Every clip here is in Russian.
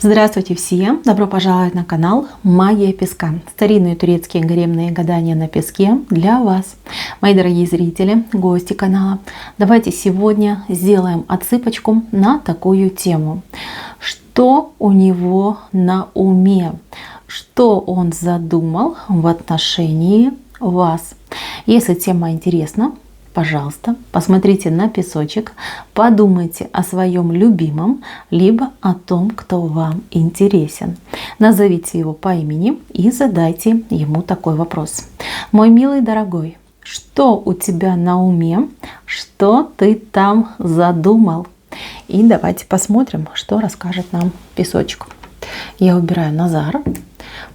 Здравствуйте всем! Добро пожаловать на канал Магия Песка. Старинные турецкие гаремные гадания на песке для вас. Мои дорогие зрители, гости канала, давайте сегодня сделаем отсыпочку на такую тему. Что у него на уме? Что он задумал в отношении вас? Если тема интересна, пожалуйста, посмотрите на песочек, подумайте о своем любимом, либо о том, кто вам интересен. Назовите его по имени и задайте ему такой вопрос. Мой милый дорогой, что у тебя на уме? Что ты там задумал? И давайте посмотрим, что расскажет нам песочек. Я убираю Назар.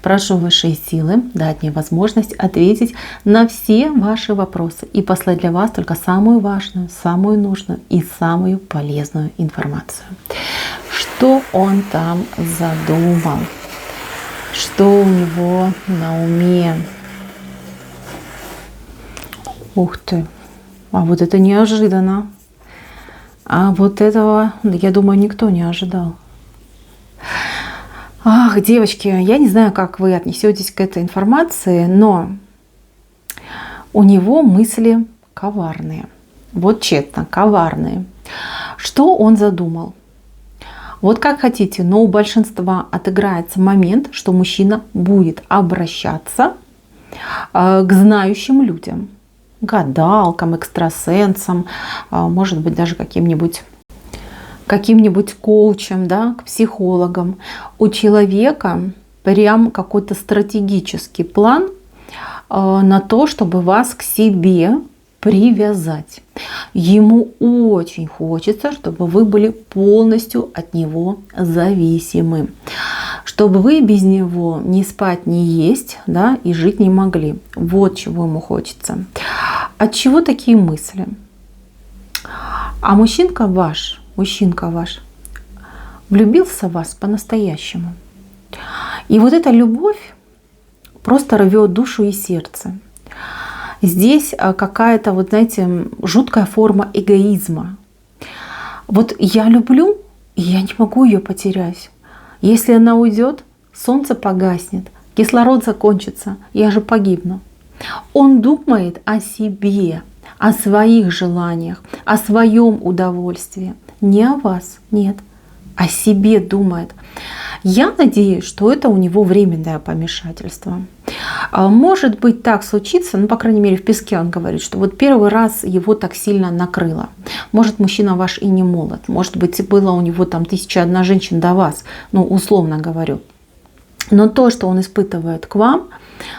Прошу высшие силы дать мне возможность ответить на все ваши вопросы и послать для вас только самую важную, самую нужную и самую полезную информацию. Что он там задумал? Что у него на уме? Ух ты! А вот это неожиданно. А вот этого, я думаю, никто не ожидал. Ах, девочки, я не знаю, как вы отнесетесь к этой информации, но у него мысли коварные. Вот честно, коварные. Что он задумал? Вот как хотите, но у большинства отыграется момент, что мужчина будет обращаться к знающим людям, гадалкам, экстрасенсам, может быть, даже каким-нибудь коучем, да, к психологам. У человека прям какой-то стратегический план на то, чтобы вас к себе привязать. Ему очень хочется, чтобы вы были полностью от него зависимы. Чтобы вы без него ни спать, ни есть, да, и жить не могли. Вот чего ему хочется. От чего такие мысли? А мужчинка ваш влюбился в вас по-настоящему. И вот эта любовь просто рвет душу и сердце. Здесь какая-то, вот знаете, жуткая форма эгоизма. Вот я люблю, и я не могу ее потерять. Если она уйдет, солнце погаснет, кислород закончится, я же погибну. Он думает о себе, о своих желаниях, о своем удовольствии. Не о вас, нет, о себе думает. Я надеюсь, что это у него временное помешательство. Может быть, так случится, ну, по крайней мере, в песке он говорит, что вот первый раз его так сильно накрыло. Может, мужчина ваш и не молод, может быть, было у него там 1001 женщин до вас, ну, условно говорю. Но то, что он испытывает к вам,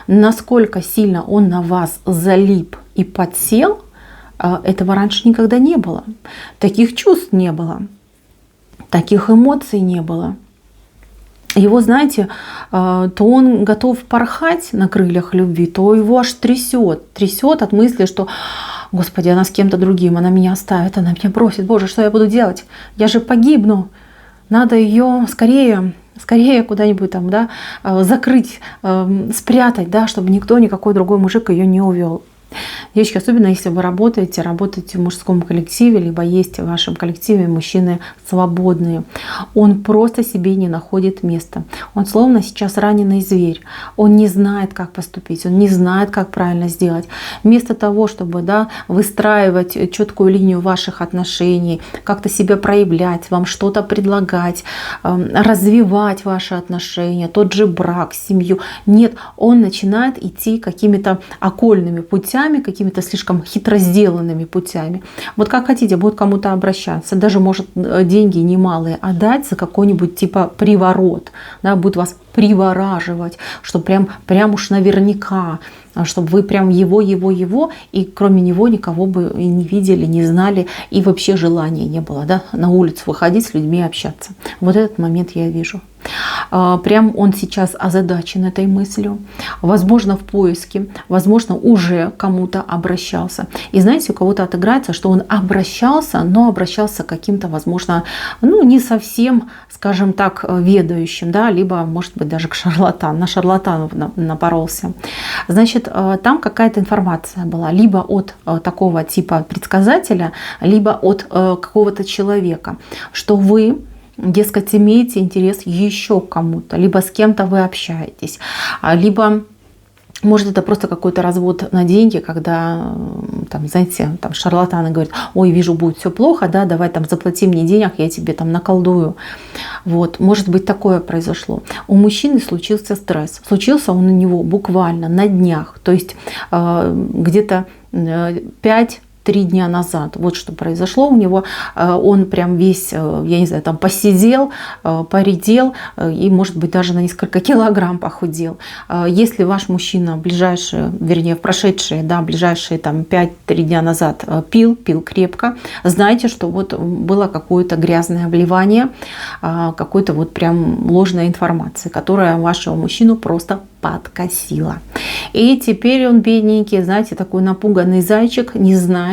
насколько сильно он на вас залип и подсел, этого раньше никогда не было. Таких чувств не было. Таких эмоций не было. Его, знаете, то он готов порхать на крыльях любви, то его аж трясет. Трясет от мысли, что, Господи, она с кем-то другим, она меня оставит, она меня бросит. Боже, что я буду делать? Я же погибну. Надо ее скорее куда-нибудь там, да, закрыть, спрятать, да, чтобы никто, никакой другой мужик ее не увел. Девочки, особенно если вы работаете в мужском коллективе, либо есть в вашем коллективе мужчины свободные. Он просто себе не находит места. Он словно сейчас раненый зверь. Он не знает, как поступить, он не знает, как правильно сделать. Вместо того, чтобы, да, выстраивать четкую линию ваших отношений, как-то себя проявлять, вам что-то предлагать, развивать ваши отношения, тот же брак, семью. Нет, он начинает идти какими-то окольными путями, какими-то слишком хитро сделанными путями. Вот как хотите, будет кому-то обращаться, даже может деньги немалые отдать за какой-нибудь типа приворот, да, будет вас привораживать, что прям уж наверняка, чтобы вы прям его, и кроме него никого бы и не видели, не знали, и вообще желания не было, да, на улицу выходить, с людьми общаться. Вот этот момент я вижу. Прям он сейчас озадачен этой мыслью, возможно, в поиске, возможно, уже кому-то обращался. И знаете, у кого-то отыграется, что он обращался, но обращался к каким-то, возможно, ну, не совсем, скажем так, ведающим, да, либо, может быть, даже на шарлатанов напоролся. Значит, там какая-то информация была, либо от такого типа предсказателя, либо от какого-то человека, что вы дескать, имеете интерес еще к кому-то, либо с кем-то вы общаетесь, либо может, это просто какой-то развод на деньги, когда, там, знаете, там шарлатаны говорят: ой, вижу, будет все плохо, да, давай там заплати мне денег, я тебе там наколдую. Вот, может быть, такое произошло. У мужчины случился стресс. Случился он у него буквально на днях, то есть где-то 3 дня назад. Вот что произошло у него. Он прям весь, я не знаю, там посидел, поредел и, может быть, даже на несколько килограмм похудел. Если ваш мужчина в ближайшие, вернее, в прошедшие, да, ближайшие там 5-3 дня назад пил крепко, знайте, что вот было какое-то грязное вливание, какой-то вот прям ложной информации, которая вашего мужчину просто подкосила. И теперь он, бедненький, знаете, такой напуганный зайчик, не знает,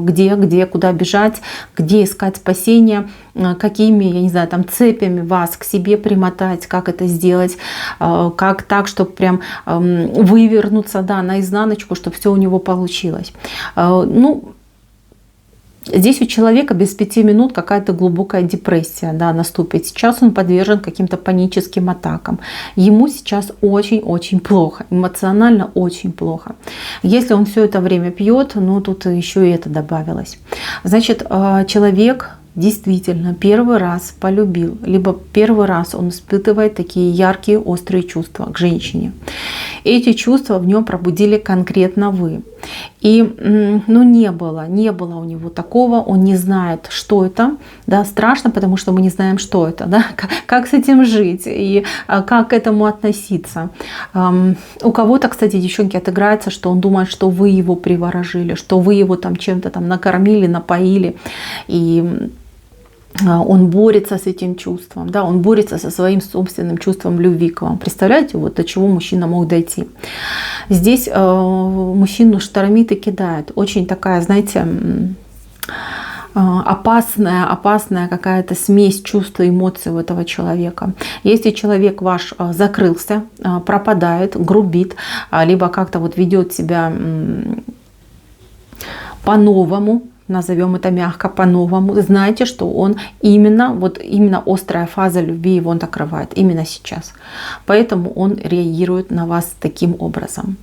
где, куда бежать, где искать спасения, какими, я не знаю, там цепями вас к себе примотать, как это сделать, как так, чтобы прям вывернуться, да, наизнаночку, чтобы все у него получилось. Ну, здесь у человека без 5 минут какая-то глубокая депрессия, да, наступит. Сейчас он подвержен каким-то паническим атакам. Ему сейчас очень-очень плохо, эмоционально очень плохо. Если он все это время пьет, ну тут еще и это добавилось. Значит, человек действительно первый раз полюбил, либо первый раз он испытывает такие яркие, острые чувства к женщине. Эти чувства в нем пробудили конкретно вы. И ну, не было у него такого, он не знает, что это, да, страшно, потому что мы не знаем, что это, да, как с этим жить и как к этому относиться. У кого-то, кстати, девчонки, отыграется, что он думает, что вы его приворожили, что вы его там чем-то там накормили, напоили, и он борется с этим чувством, да, он борется со своим собственным чувством любви к вам. Представляете, вот до чего мужчина мог дойти. Здесь мужчину штормит и кидает. Очень такая, знаете, опасная какая-то смесь чувств и эмоций у этого человека. Если человек ваш закрылся, пропадает, грубит, либо как-то вот ведет себя по-новому, назовем это мягко, по-новому, знайте, что он именно острая фаза любви его он накрывает именно сейчас. Поэтому он реагирует на вас таким образом.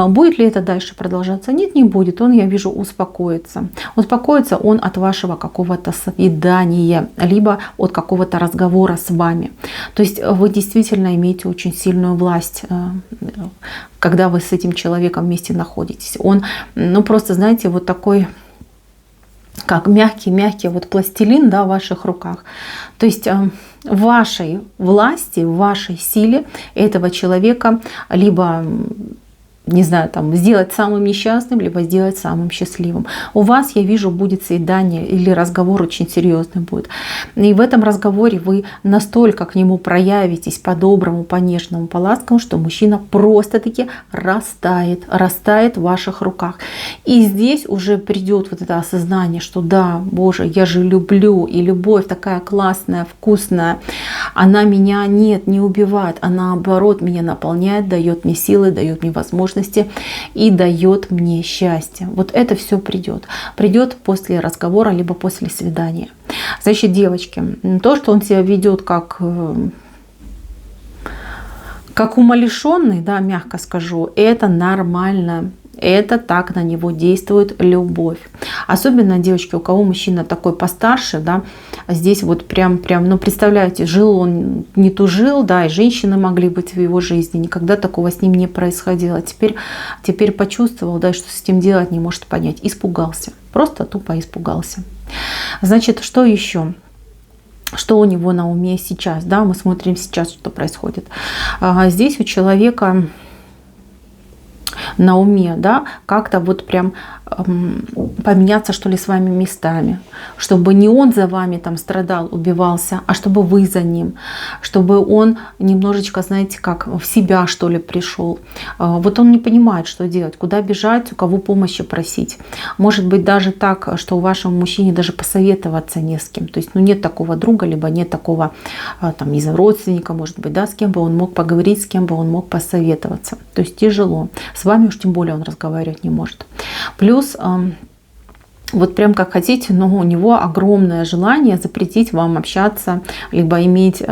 Будет ли это дальше продолжаться? Нет, не будет. Он, я вижу, успокоится. Успокоится он от вашего какого-то свидания, либо от какого-то разговора с вами. То есть вы действительно имеете очень сильную власть, когда вы с этим человеком вместе находитесь. Он, ну просто, знаете, вот такой, как мягкий вот пластилин, да, в ваших руках. То есть в вашей власти, в вашей силе этого человека либо, не знаю, там, сделать самым несчастным, либо сделать самым счастливым. У вас, я вижу, будет свидание или разговор очень серьезный будет. И в этом разговоре вы настолько к нему проявитесь по-доброму, по-нежному, по-ласковому, что мужчина просто-таки растает в ваших руках. И здесь уже придет вот это осознание, что да, Боже, я же люблю, и любовь такая классная, вкусная, она меня не убивает, она наоборот меня наполняет, дает мне силы, дает мне возможности и дает мне счастье. Вот это все придет. Придет после разговора, либо после свидания. Значит, девочки, то, что он себя ведет как умалишенный, да, мягко скажу, это нормально. Это так на него действует любовь. Особенно, девочки, у кого мужчина такой постарше, да, здесь вот прям, ну, представляете, жил он, не тужил, да, и женщины могли быть в его жизни, никогда такого с ним не происходило. Теперь почувствовал, да, что с этим делать не может понять, испугался, просто тупо испугался. Значит, что еще? Что у него на уме сейчас, да, мы смотрим сейчас, что происходит. Здесь у человека на уме, да, как-то вот прям поменяться, что ли, с вами местами, чтобы не он за вами там страдал, убивался, а чтобы вы за ним, чтобы он немножечко, знаете, как в себя, что ли, пришел. Вот он не понимает, что делать, куда бежать, у кого помощи просить. Может быть даже так, что у вашего мужчины даже посоветоваться не с кем. То есть, ну, нет такого друга, либо нет такого, там, не знаю, родственника, может быть, да, с кем бы он мог поговорить, с кем бы он мог посоветоваться. То есть тяжело. С вами уж тем более он разговаривать не может. Плюс вот прям как хотите, но у него огромное желание запретить вам общаться, либо иметь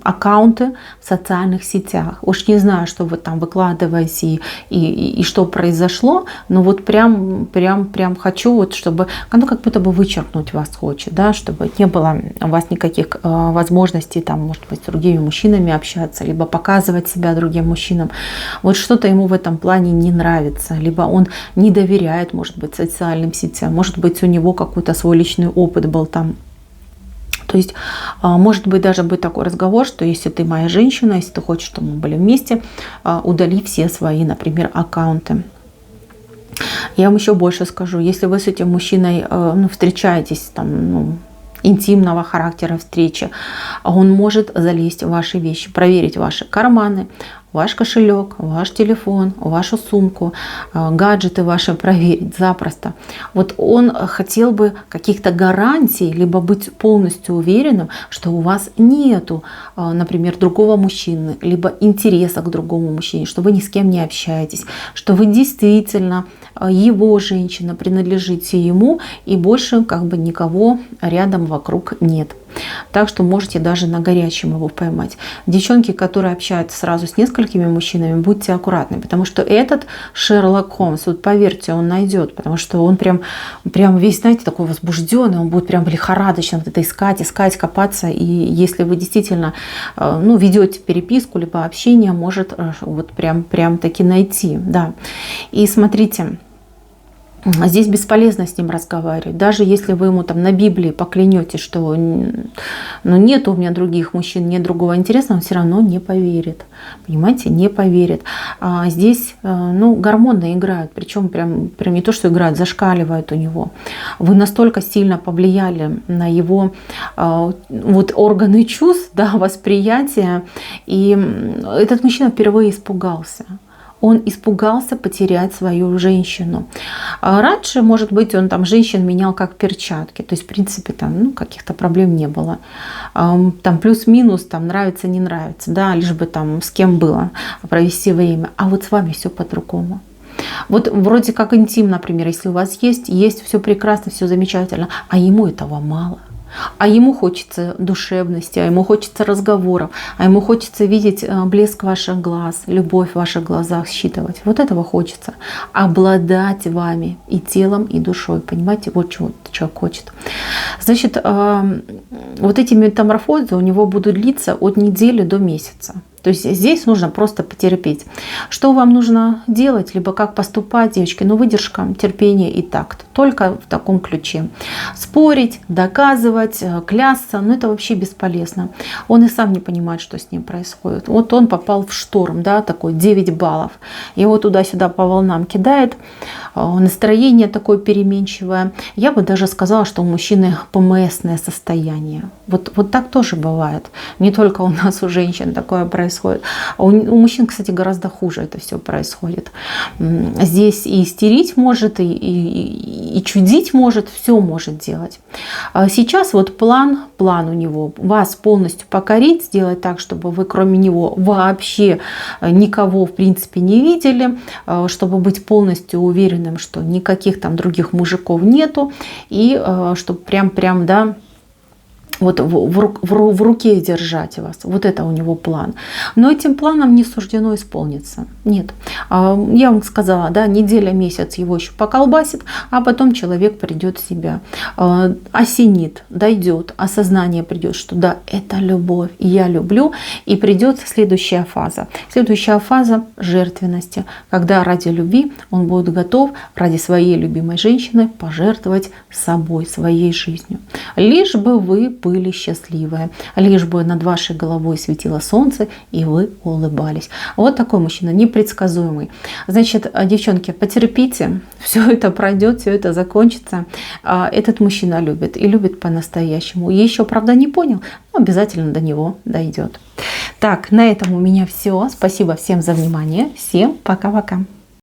аккаунты в социальных сетях. Уж не знаю, что вы там выкладываете и что произошло, но вот прям хочу, вот, чтобы, ну, как будто бы вычеркнуть вас хочет, да, чтобы не было у вас никаких возможностей, там, может быть, с другими мужчинами общаться, либо показывать себя другим мужчинам. Вот что-то ему в этом плане не нравится, либо он не доверяет, может быть, социальным сетям. Может быть, у него какой-то свой личный опыт был там. То есть, может быть, даже быть такой разговор, что если ты моя женщина, если ты хочешь, чтобы мы были вместе, удали все свои, например, аккаунты. Я вам еще больше скажу. Если вы с этим мужчиной встречаетесь, там, интимного характера встречи, он может залезть в ваши вещи, проверить ваши карманы, ваш кошелек, ваш телефон, вашу сумку, гаджеты ваши проверить запросто. Вот он хотел бы каких-то гарантий, либо быть полностью уверенным, что у вас нету, например, другого мужчины, либо интереса к другому мужчине, что вы ни с кем не общаетесь, что вы действительно его женщина, принадлежите ему, и больше как бы никого рядом вокруг нет. Так что можете даже на горячем его поймать. Девчонки, которые общаются сразу с несколькими мужчинами, будьте аккуратны, потому что этот Шерлок Холмс, вот поверьте, он найдет, потому что он прям весь, знаете, такой возбужденный, он будет прям лихорадочно вот это искать, копаться, и если вы действительно ведете переписку либо общение, может вот прям таки найти, да. И смотрите, здесь бесполезно с ним разговаривать. Даже если вы ему там на Библии поклянетесь, что нет у меня других мужчин, нет другого интереса, он все равно не поверит. Понимаете, не поверит. А здесь гормоны играют, причем прям не то, что играют, зашкаливают у него. Вы настолько сильно повлияли на его вот органы чувств, да, восприятия, и этот мужчина впервые испугался. Он испугался потерять свою женщину. Раньше, может быть, он там женщин менял как перчатки. То есть, в принципе, там каких-то проблем не было. Там плюс-минус, там нравится, не нравится. Да, лишь бы там с кем было провести время. А вот с вами все по-другому. Вот вроде как интим, например, если у вас есть все прекрасно, все замечательно, а ему этого мало. А ему хочется душевности, а ему хочется разговоров, а ему хочется видеть блеск ваших глаз, любовь в ваших глазах считывать. Вот этого хочется. Обладать вами и телом, и душой. Понимаете, вот чего человек хочет. Значит, вот эти метаморфозы у него будут длиться от недели до месяца. То есть здесь нужно просто потерпеть. Что вам нужно делать, либо как поступать, девочки? Выдержка, терпение и такт. Только в таком ключе. Спорить, доказывать, клясться, это вообще бесполезно. Он и сам не понимает, что с ним происходит. Вот он попал в шторм, да, такой 9 баллов. Его туда-сюда по волнам кидает. Настроение такое переменчивое. Я бы даже сказала, что у мужчины ПМСное состояние. Вот так тоже бывает. Не только у нас, у женщин такое происходит. А у мужчин, кстати, гораздо хуже это все происходит. Здесь и истерить может, и чудить может, все может делать. Сейчас вот план у него вас полностью покорить, сделать так, чтобы вы кроме него вообще никого в принципе не видели, чтобы быть полностью уверенным, что никаких там других мужиков нету, и чтобы прям да, вот в руке держать вас. Вот это у него план. Но этим планом не суждено исполниться. Нет. Я вам сказала, да, неделя, месяц его еще поколбасит, а потом человек придет в себя. Осенит, дойдет, осознание придет, что да, это любовь, и я люблю. И придет следующая фаза. Следующая фаза жертвенности, когда ради любви он будет готов ради своей любимой женщины пожертвовать собой, своей жизнью. Лишь бы вы были счастливы, лишь бы над вашей головой светило солнце, и вы улыбались. Вот такой мужчина, непредсказуемый. Значит, девчонки, потерпите, все это пройдет, все это закончится. Этот мужчина любит, и любит по-настоящему. Еще, правда, не понял, но обязательно до него дойдет. Так, на этом у меня все. Спасибо всем за внимание. Всем пока-пока.